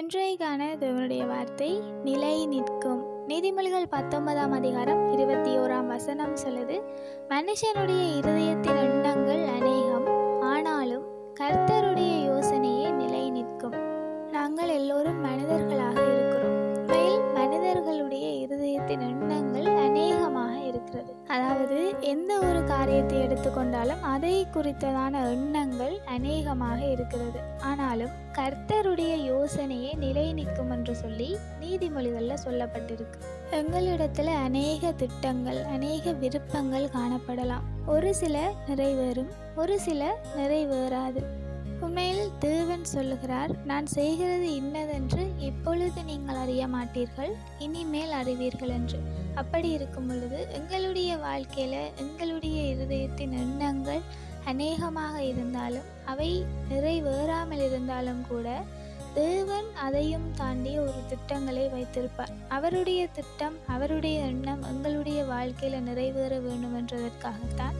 இன்றைக்கான தேவனுடைய வார்த்தை நிலை நிற்கும். நீதிமொழிகள் 19ஆம் அதிகாரம் 21ஆம் வசனம் சொல்லுது, மனுஷனுடைய இருதயத்தின் எண்ணங்கள் அநேகம், ஆனாலும் கர்த்தருடைய யோசனையே நிலை நிற்கும். நாங்கள் எல்லோரும் மனிதர்களாக இருக்கிறோம். உண்மையில் மனிதர்களுடைய இருதயத்தின் எண்ணங்கள் அநேகமாக இருக்கிறது. அதாவது எந்த ஒரு காரியத்தை எடுத்துக்கொண்டாலும் அதை குறித்ததான எண்ணங்கள் அநேகமாக இருக்கிறது. ஆனாலும் கர்த்தருடைய யோசனையே நிலை நிற்கும் என்று சொல்லி நீதிமொழிகள்ல சொல்லப்பட்டிருக்கு. எங்களிடத்துல அநேக திட்டங்கள், அநேக விருப்பங்கள் காணப்படலாம். ஒரு சில நிறைவேறும், ஒரு சில நிறைவேறாது. உண்மையில் தேவன் சொல்லுகிறார், நான் செய்கிறது இன்னதென்று இப்பொழுது நீங்கள் அறிய மாட்டீர்கள், இனிமேல் அறிவீர்கள் என்று. அப்படி இருக்கும் பொழுது எங்களுடைய வாழ்க்கையில எங்களுடைய இருதயத்தின் எண்ணங்கள் அநேகமாக இருந்தாலும் அவை நிறைவேறாமல் இருந்தாலும் கூட தேவன் அதையும் தாண்டி ஒரு திட்டங்களை வைத்திருப்பார். அவருடைய திட்டம், அவருடைய எண்ணம் எங்களுடைய வாழ்க்கையில நிறைவேற வேண்டும் என்றதற்காகத்தான்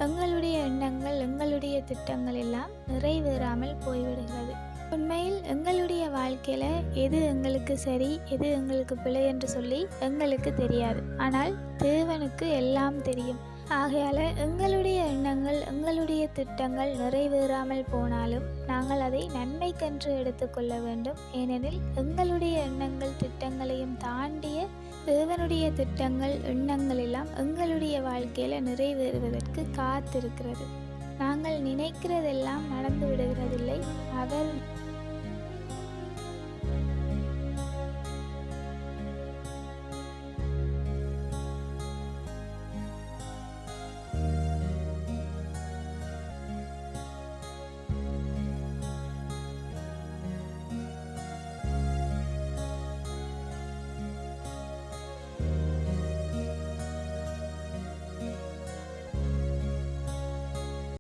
எங்களுடைய எண்ணங்கள், எங்களுடைய திட்டங்கள் எல்லாம் நிறைவேறாமல் போய்விடுகிறது. உண்மையில் எங்களுடைய வாழ்க்கையில எது எங்களுக்கு சரி, எது எங்களுக்கு பிழை என்று சொல்லி எங்களுக்கு தெரியாது. ஆனால் தேவனுக்கு எல்லாம் தெரியும். ஆகையால எங்களுடைய எண்ணங்கள், எங்களுடைய திட்டங்கள் நிறைவேறாமல் போனாலும் நாங்கள் அதை நன்மைக்கென்று எடுத்துக்கொள்ள வேண்டும். ஏனெனில் எங்களுடைய எண்ணங்கள் திட்டங்களையும் தாண்டிய தேவனுடைய திட்டங்கள், எண்ணங்கள் எல்லாம் எங்களுடைய வாழ்க்கையில நிறைவேறுவதற்கு காத்திருக்கிறது. நாங்கள் நினைக்கிறதெல்லாம் நடந்து விடுகிறதில்லை. அவர்